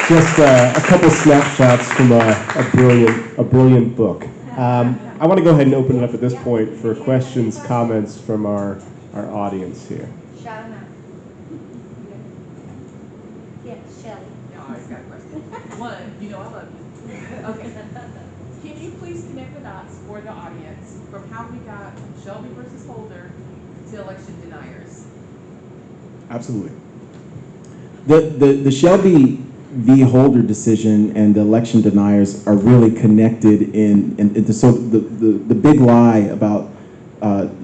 Just a couple snapshots from a brilliant book. I want to go ahead and open it up at this point for questions, comments from our audience here. Yeah, Shelly. No, I got a question. One, you know I love you. Okay. Can you please connect the dots for the audience from how we got Shelby versus Holder to election deniers? Absolutely. The Shelby v. Holder decision and the election deniers are really connected so the big lie about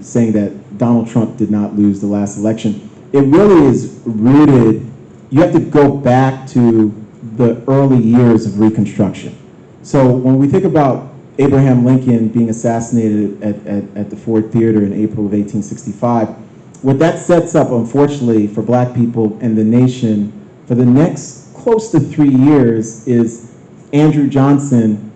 saying that Donald Trump did not lose the last election, it really is rooted, you have to go back to the early years of Reconstruction. So when we think about Abraham Lincoln being assassinated at the Ford Theater in April of 1865, what that sets up, unfortunately, for black people and the nation for the next close to 3 years is Andrew Johnson,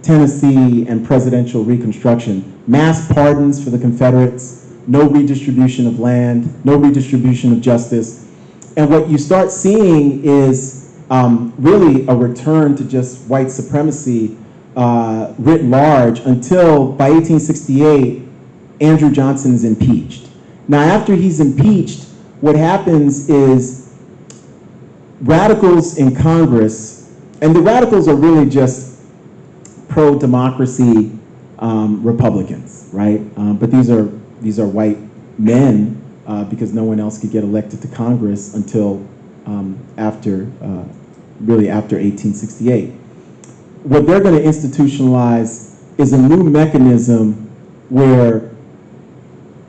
Tennessee, and presidential Reconstruction. Mass pardons for the Confederates, no redistribution of land, no redistribution of justice. And what you start seeing is really a return to just white supremacy writ large until by 1868, Andrew Johnson is impeached. Now, after he's impeached, what happens is radicals in Congress, and the radicals are really just pro-democracy Republicans, right? But these are white men because no one else could get elected to Congress until after 1868. What they're going to institutionalize is a new mechanism where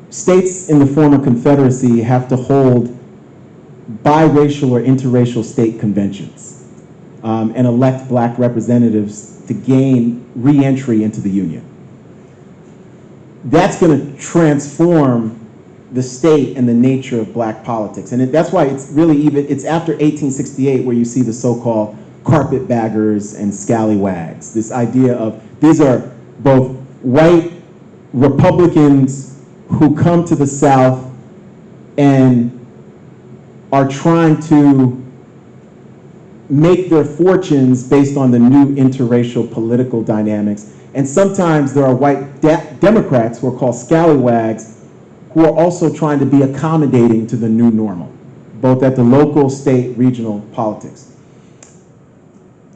states in the former Confederacy have to hold biracial or interracial state conventions and elect black representatives to gain re-entry into the Union. That's going to transform the state and the nature of black politics. And that's why it's really it's after 1868 where you see the so-called carpetbaggers and scallywags. This idea of these are both white Republicans who come to the South and are trying to make their fortunes based on the new interracial political dynamics. And sometimes there are white Democrats who are called scallywags who are also trying to be accommodating to the new normal, both at the local, state, regional politics.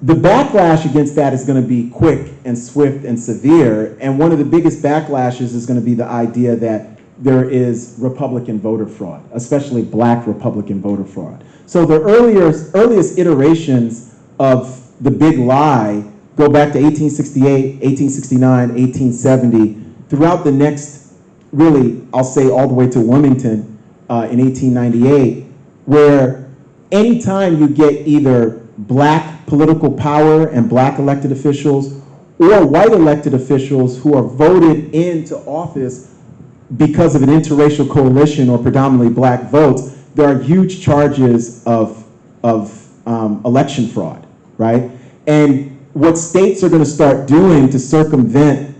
The backlash against that is going to be quick and swift and severe, and one of the biggest backlashes is going to be the idea that there is Republican voter fraud, especially black Republican voter fraud. So the earliest iterations of the big lie go back to 1868, 1869, 1870. Throughout the next, really, I'll say all the way to Wilmington in 1898, where anytime you get either black political power and black elected officials or white elected officials who are voted into office because of an interracial coalition or predominantly black votes, there are huge charges of election fraud, right? And what states are going to start doing to circumvent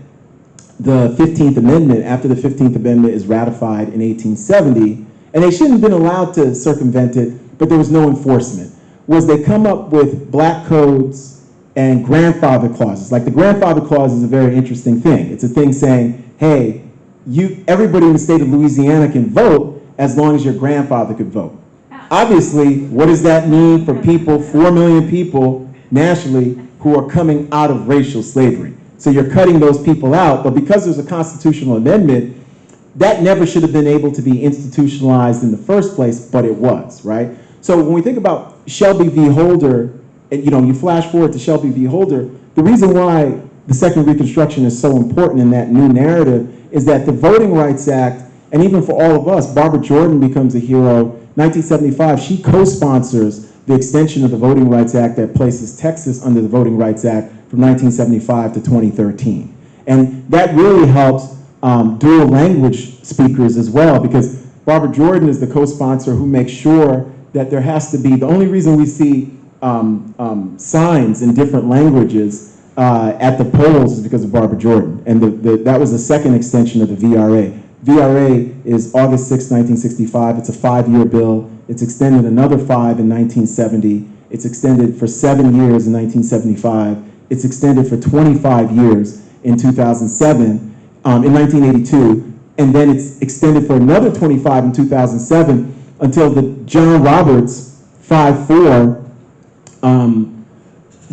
the 15th Amendment after the 15th Amendment is ratified in 1870, and they shouldn't have been allowed to circumvent it, but there was no enforcement, was they come up with black codes and grandfather clauses. Like the grandfather clause is a very interesting thing. It's a thing saying, hey, everybody in the state of Louisiana can vote as long as your grandfather could vote. Obviously, what does that mean for people, 4 million people nationally, who are coming out of racial slavery? So you're cutting those people out, but because there's a constitutional amendment, that never should have been able to be institutionalized in the first place, but it was, right? So when we think about Shelby v. Holder, and you flash forward to Shelby v. Holder, the reason why the Second Reconstruction is so important in that new narrative is that the Voting Rights Act, and even for all of us, Barbara Jordan becomes a hero. 1975, she co-sponsors the extension of the Voting Rights Act that places Texas under the Voting Rights Act from 1975 to 2013. And that really helps dual language speakers as well, because Barbara Jordan is the co-sponsor who makes sure that there has to be, the only reason we see signs in different languages at the polls is because of Barbara Jordan. And that was the second extension of the VRA. VRA is August 6, 1965. It's a 5-year bill. It's extended another 5 in 1970. It's extended for 7 years in 1975. It's extended for 25 years in 2007, in 1982, and then it's extended for another 25 in 2007 until the John Roberts 5-4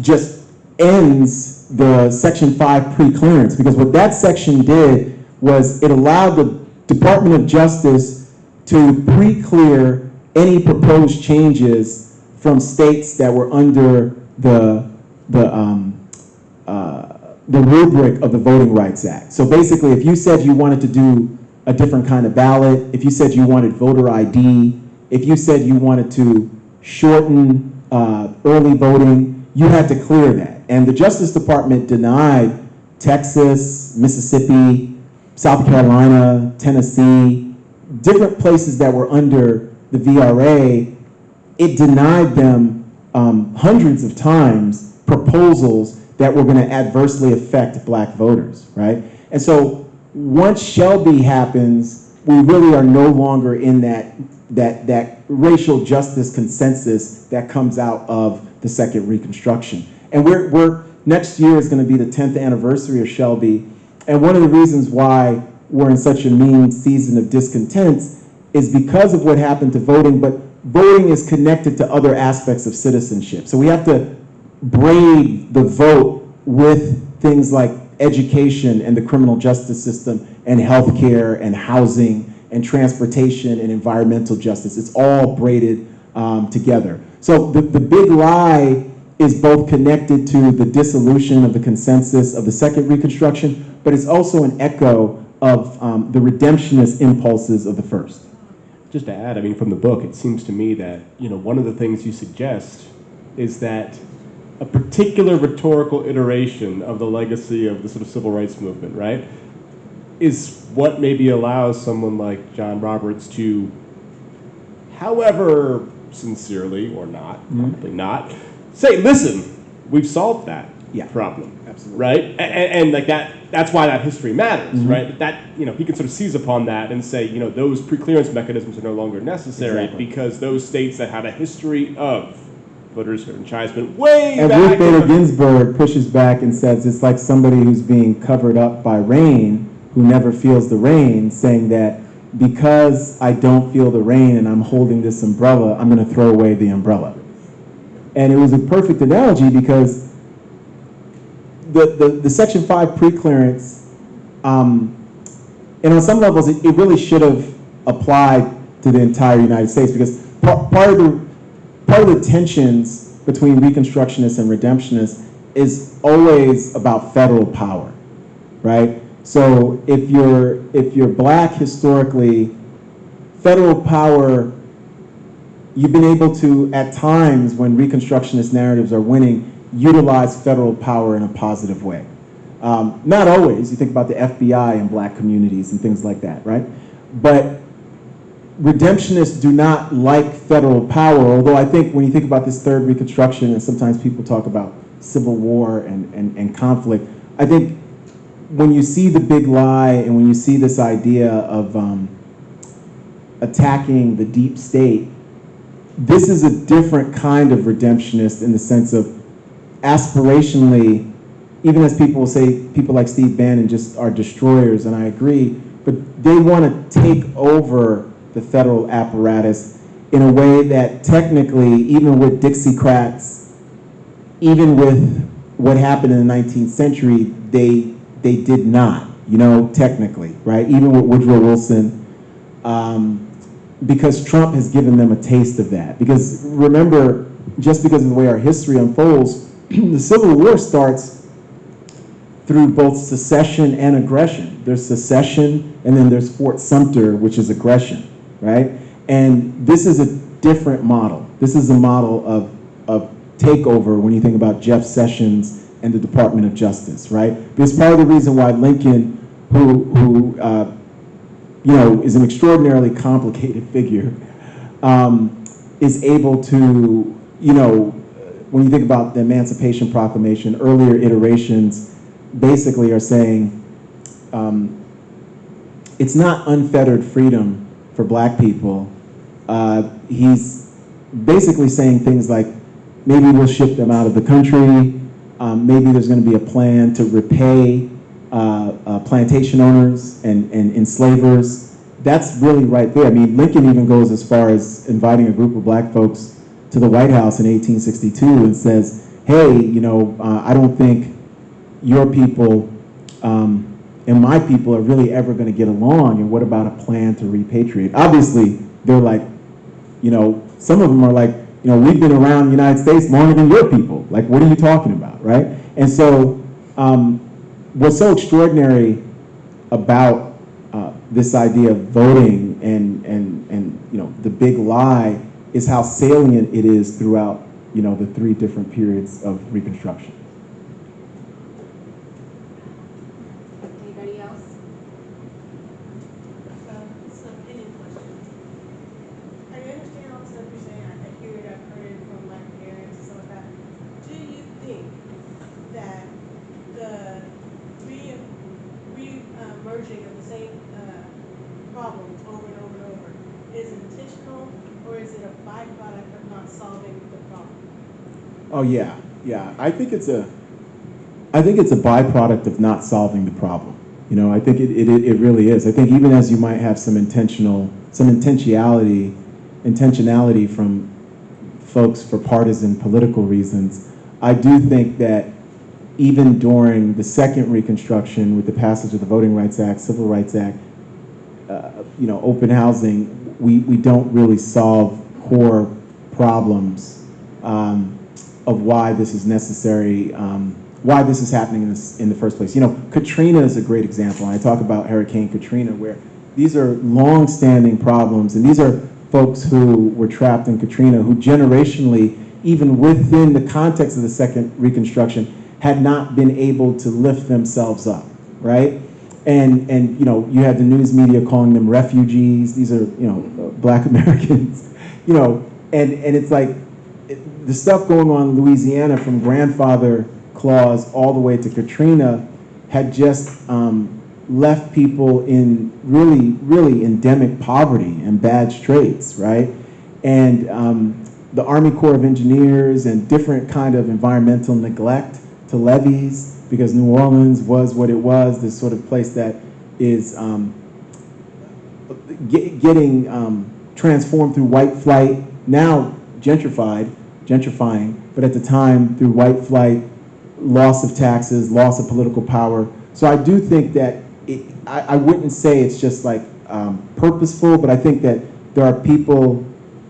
just ends the Section 5 pre-clearance, because what that section did was it allowed the Department of Justice to pre-clear any proposed changes from states that were under the rubric of the Voting Rights Act. So basically, if you said you wanted to do a different kind of ballot, if you said you wanted voter ID, if you said you wanted to shorten early voting, you had to clear that. And the Justice Department denied Texas, Mississippi, South Carolina, Tennessee, different places that were under the VRA. It denied them hundreds of times proposals that were going to adversely affect black voters, right? And so once Shelby happens, we really are no longer in that racial justice consensus that comes out of the Second Reconstruction. And we're next year is going to be the 10th anniversary of Shelby, and one of the reasons why we're in such a mean season of discontent is because of what happened to voting, but voting is connected to other aspects of citizenship. So we have to braid the vote with things like education and the criminal justice system and healthcare and housing and transportation and environmental justice. It's all braided together. So the big lie is both connected to the dissolution of the consensus of the Second Reconstruction, but it's also an echo of the redemptionist impulses of the first. Just to add, I mean, from the book, it seems to me that, one of the things you suggest is that a particular rhetorical iteration of the legacy of the sort of civil rights movement, right, is what maybe allows someone like John Roberts to, however sincerely or not, probably not, say, listen, we've solved that problem. Absolutely. Right? And like that's why that history matters, right? That, he can sort of seize upon that and say, those pre-clearance mechanisms are no longer necessary because those states that had a history of voters enfranchisement way and back. Ruth Bader Ginsburg pushes back and says it's like somebody who's being covered up by rain who never feels the rain, saying that because I don't feel the rain and I'm holding this umbrella, I'm going to throw away the umbrella. And it was a perfect analogy because the Section 5 pre-clearance, and on some levels, it really should have applied to the entire United States, because part of the tensions between Reconstructionists and Redemptionists is always about federal power, right? So if you're black historically, federal power, you've been able to, at times when Reconstructionist narratives are winning, utilize federal power in a positive way. Not always. You think about the FBI in black communities and things like that, right? But Redemptionists do not like federal power, although I think when you think about this third Reconstruction, and sometimes people talk about civil war and conflict, I think when you see the big lie and when you see this idea of attacking the deep state, this is a different kind of redemptionist in the sense of aspirationally, even as people will say, people like Steve Bannon just are destroyers, and I agree, but they want to take over the federal apparatus in a way that technically, even with Dixiecrats, even with what happened in the 19th century, they did not, technically, right? Even with Woodrow Wilson, because Trump has given them a taste of that. Because remember, just because of the way our history unfolds, the Civil War starts through both secession and aggression. There's secession, and then there's Fort Sumter, which is aggression, right? And this is a different model. This is a model of takeover when you think about Jeff Sessions and the Department of Justice, right? Because part of the reason why Lincoln, who is an extraordinarily complicated figure, is able to, when you think about the Emancipation Proclamation, earlier iterations basically are saying it's not unfettered freedom for black people. He's basically saying things like, maybe we'll ship them out of the country. Maybe there's going to be a plan to repay plantation owners and enslavers. That's really right there. I mean, Lincoln even goes as far as inviting a group of black folks to the White House in 1862 and says, hey, I don't think your people and my people are really ever going to get along, and what about a plan to repatriate? Obviously, they're like, some of them are like, we've been around the United States longer than your people. Like, what are you talking about, right? And so what's so extraordinary about this idea of voting and the big lie is how salient it is throughout, the three different periods of Reconstruction. Anybody else? It's an opinion question. I understand all the stuff you're saying. I hear it, I've heard it from my parents and stuff like that. Do you think that the merging of the same problems over and over and over is intentional, or is it a byproduct of not solving the problem? Oh yeah. I think it's a byproduct of not solving the problem. I think it really is. I think even as you might have some intentionality from folks for partisan political reasons, I do think that even during the second Reconstruction, with the passage of the Voting Rights Act, Civil Rights Act, open housing, we don't really solve core problems of why this is necessary, why this is happening in the first place. Katrina is a great example. I talk about Hurricane Katrina, where these are long-standing problems, and these are folks who were trapped in Katrina, who generationally, even within the context of the second Reconstruction, had not been able to lift themselves up, right? And you had the news media calling them refugees. These are Black Americans, and it's like the stuff going on in Louisiana from grandfather clause all the way to Katrina had just left people in really, really endemic poverty and bad straits, right? And the Army Corps of Engineers and different kind of environmental neglect to levees, because New Orleans was what it was, this sort of place that is getting transformed through white flight, now gentrifying, but at the time through white flight, loss of taxes, loss of political power. So I do think that I wouldn't say it's just like purposeful, but I think that there are people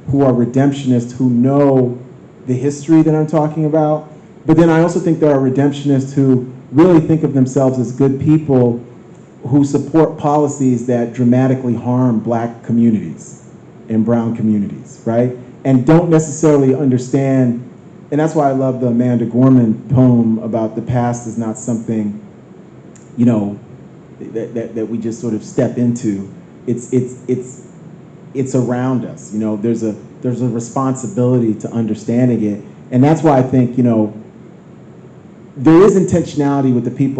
who are redemptionists who know the history that I'm talking about. But then I also think there are redemptionists who really think of themselves as good people who support policies that dramatically harm Black communities and brown communities, right? And don't necessarily understand, and that's why I love the Amanda Gorman poem about the past is not something, that we just sort of step into. It's around us. There's a responsibility to understanding it, and that's why I think there is intentionality with the people